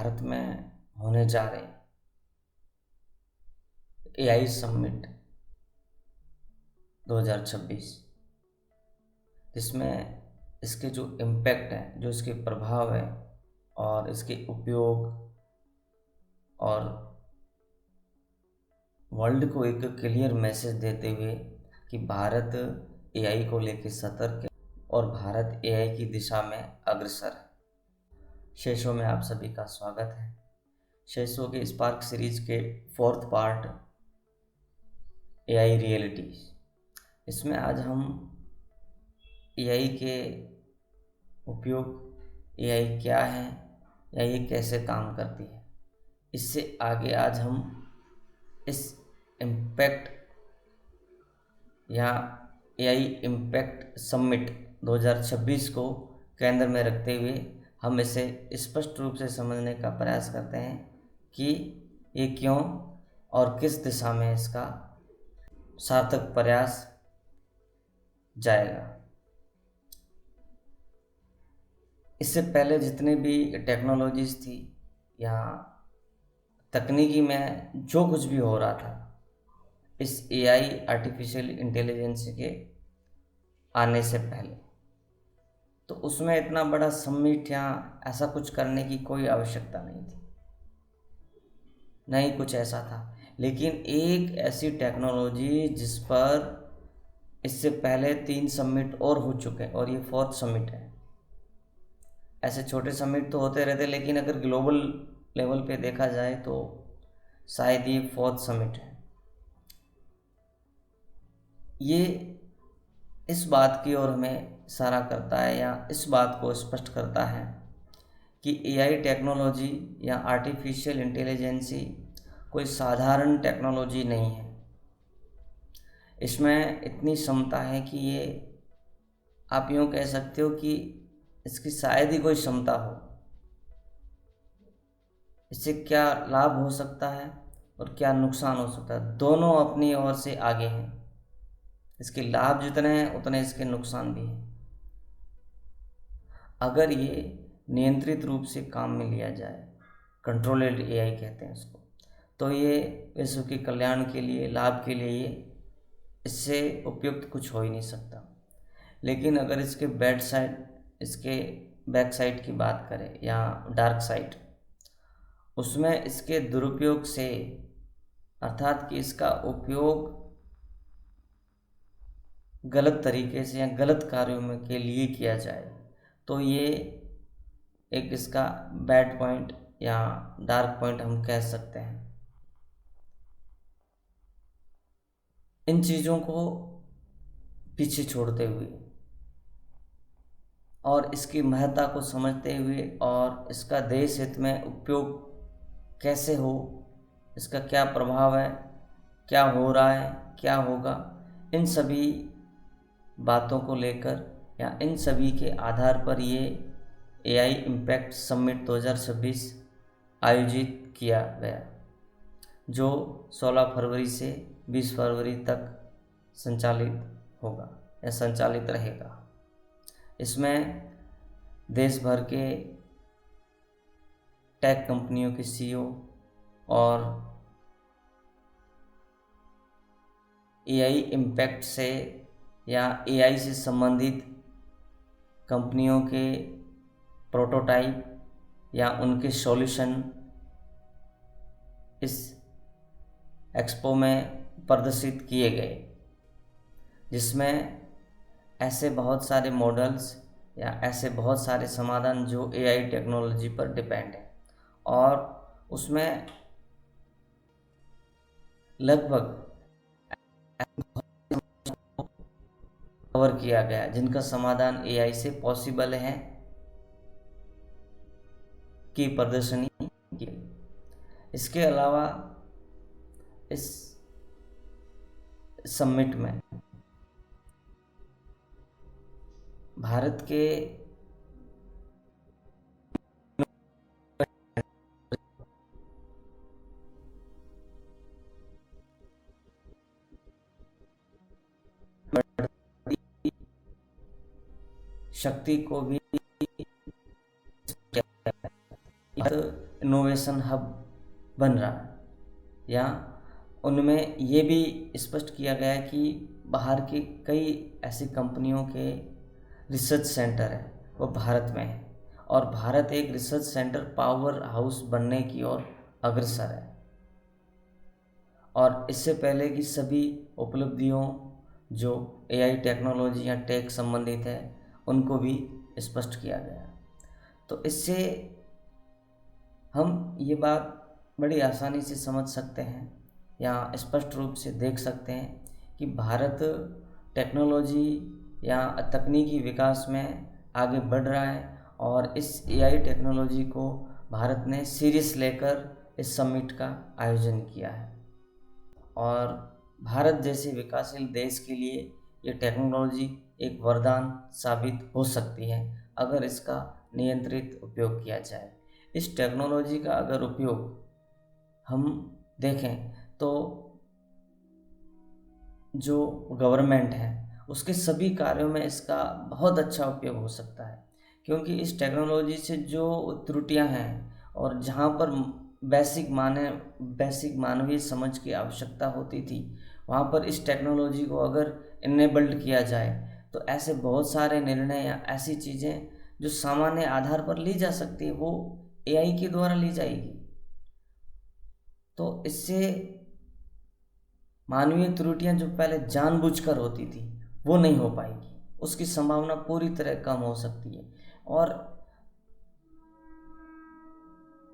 भारत में होने जा रहे एआई समिट 2026, जिसमें इसके जो इम्पैक्ट है, जो इसके प्रभाव है और इसके उपयोग और वर्ल्ड को एक क्लियर मैसेज देते हुए कि भारत एआई को लेकर सतर्क है और भारत एआई की दिशा में अग्रसर है। शेषों में आप सभी का स्वागत है। शेषों के स्पार्क सीरीज के 4th पार्ट एआई रियलिटी। इसमें आज हम एआई के उपयोग, एआई क्या है या ये कैसे काम करती है, इससे आगे आज हम इस इम्पैक्ट या एआई इम्पैक्ट समिट 2026 को केंद्र में रखते हुए हम इसे स्पष्ट रूप से समझने का प्रयास करते हैं कि ये क्यों और किस दिशा में इसका सार्थक प्रयास जाएगा। इससे पहले जितने भी टेक्नोलॉजीज़ थी या तकनीकी में जो कुछ भी हो रहा था, इस एआई आर्टिफिशियल इंटेलिजेंस के आने से पहले, तो उसमें इतना बड़ा समिट या ऐसा कुछ करने की कोई आवश्यकता नहीं थी, नहीं कुछ ऐसा था। लेकिन एक ऐसी टेक्नोलॉजी जिस पर इससे पहले 3 समिट और हो चुके हैं और ये 4th समिट है। ऐसे छोटे समिट तो होते रहते, लेकिन अगर ग्लोबल लेवल पे देखा जाए तो शायद ये 4th समिट है। ये इस बात की ओर हमें इशारा करता है या इस बात को स्पष्ट करता है कि एआई टेक्नोलॉजी या आर्टिफिशियल इंटेलिजेंसी कोई साधारण टेक्नोलॉजी नहीं है। इसमें इतनी क्षमता है कि ये आप यूँ कह सकते हो कि इसकी शायद ही कोई क्षमता हो। इससे क्या लाभ हो सकता है और क्या नुकसान हो सकता है, दोनों अपनी ओर से आगे हैं। इसके लाभ जितने हैं उतने इसके नुकसान भी हैं। अगर ये नियंत्रित रूप से काम में लिया जाए, कंट्रोल्ड एआई कहते हैं इसको, तो ये विश्व के कल्याण के लिए, लाभ के लिए ये इससे उपयुक्त कुछ हो ही नहीं सकता। लेकिन अगर इसके इसके बैक साइड की बात करें या डार्क साइड, उसमें इसके दुरुपयोग से, अर्थात कि इसका उपयोग गलत तरीके से या गलत कार्यों में के लिए किया जाए, तो ये एक इसका बैड पॉइंट या डार्क पॉइंट हम कह सकते हैं। इन चीज़ों को पीछे छोड़ते हुए और इसकी महत्ता को समझते हुए और इसका देश हित में उपयोग कैसे हो, इसका क्या प्रभाव है, क्या हो रहा है, क्या होगा, इन सभी बातों को लेकर या इन सभी के आधार पर ये एआई इम्पैक्ट समिट 2026 आयोजित किया गया, जो 16 फरवरी से 20 फरवरी तक संचालित होगा या संचालित रहेगा। इसमें देश भर के टेक कंपनियों के सीईओ और एआई इम्पैक्ट से या एआई से संबंधित कंपनियों के प्रोटोटाइप या उनके सॉल्यूशन इस एक्सपो में प्रदर्शित किए गए, जिसमें ऐसे बहुत सारे मॉडल्स या ऐसे बहुत सारे समाधान जो एआई टेक्नोलॉजी पर डिपेंड है, और उसमें लगभग कवर किया गया जिनका समाधान एआई से पॉसिबल है की प्रदर्शनी की। इसके अलावा इस समिट में भारत के शक्ति को भी इनोवेशन हब बन रहा है, या उनमें ये भी स्पष्ट किया गया है कि बाहर की कई ऐसी कंपनियों के रिसर्च सेंटर है वो भारत में है, और भारत एक रिसर्च सेंटर पावर हाउस बनने की ओर अग्रसर है। और इससे पहले की सभी उपलब्धियों जो एआई टेक्नोलॉजी या टेक संबंधित है उनको भी स्पष्ट किया गया। तो इससे हम ये बात बड़ी आसानी से समझ सकते हैं या स्पष्ट रूप से देख सकते हैं कि भारत टेक्नोलॉजी या तकनीकी विकास में आगे बढ़ रहा है, और इस एआई टेक्नोलॉजी को भारत ने सीरियस लेकर इस समिट का आयोजन किया है। और भारत जैसे विकासशील देश के लिए ये टेक्नोलॉजी एक वरदान साबित हो सकती है अगर इसका नियंत्रित उपयोग किया जाए। इस टेक्नोलॉजी का अगर उपयोग हम देखें तो जो गवर्नमेंट है उसके सभी कार्यों में इसका बहुत अच्छा उपयोग हो सकता है, क्योंकि इस टेक्नोलॉजी से जो त्रुटियां हैं और जहां पर बेसिक मानवीय समझ की आवश्यकता होती थी, वहाँ पर इस टेक्नोलॉजी को अगर इनेबल्ड किया जाए तो ऐसे बहुत सारे निर्णय या ऐसी चीज़ें जो सामान्य आधार पर ली जा सकती है वो एआई के द्वारा ली जाएगी। तो इससे मानवीय त्रुटियां जो पहले जानबूझकर होती थी वो नहीं हो पाएगी, उसकी संभावना पूरी तरह कम हो सकती है। और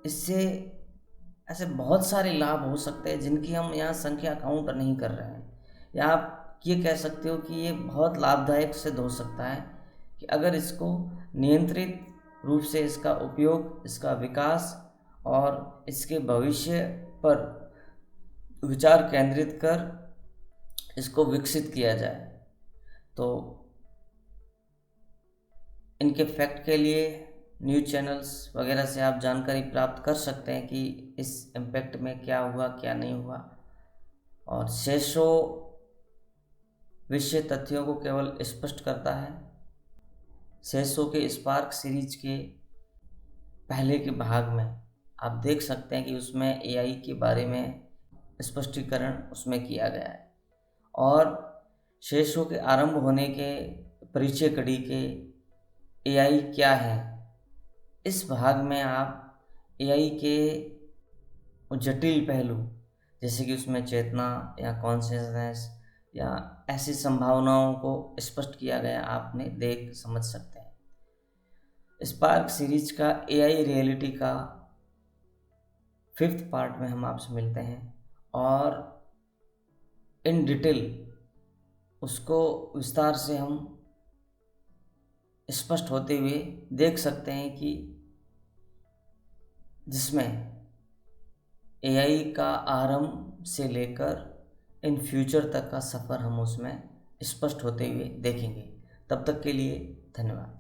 इससे ऐसे बहुत सारे लाभ हो सकते हैं जिनकी हम यहाँ संख्या काउंट नहीं कर रहे हैं, या आप ये कह सकते हो कि ये बहुत लाभदायक सिद्ध हो सकता है कि अगर इसको नियंत्रित रूप से इसका उपयोग, इसका विकास और इसके भविष्य पर विचार केंद्रित कर इसको विकसित किया जाए। तो इनके फैक्ट के लिए न्यूज़ चैनल्स वगैरह से आप जानकारी प्राप्त कर सकते हैं कि इस इम्पैक्ट में क्या हुआ क्या नहीं हुआ, और शेषों विषय तथ्यों को केवल स्पष्ट करता है। शेषों के स्पार्क सीरीज के पहले के भाग में आप देख सकते हैं कि उसमें एआई के बारे में स्पष्टीकरण उसमें किया गया है, और शेषों के आरंभ होने के परिचय कड़ी के एआई क्या है, इस भाग में आप एआई के जटिल पहलू जैसे कि उसमें चेतना या कॉन्शियसनेस या ऐसी संभावनाओं को स्पष्ट किया गया, आपने देख समझ सकते हैं। स्पार्क सीरीज का एआई रियलिटी का 5th पार्ट में हम आपसे मिलते हैं और इन डिटेल उसको विस्तार से हम स्पष्ट होते हुए देख सकते हैं कि जिसमें एआई का आरंभ से लेकर इन फ्यूचर तक का सफ़र हम उसमें स्पष्ट होते हुए देखेंगे। तब तक के लिए धन्यवाद।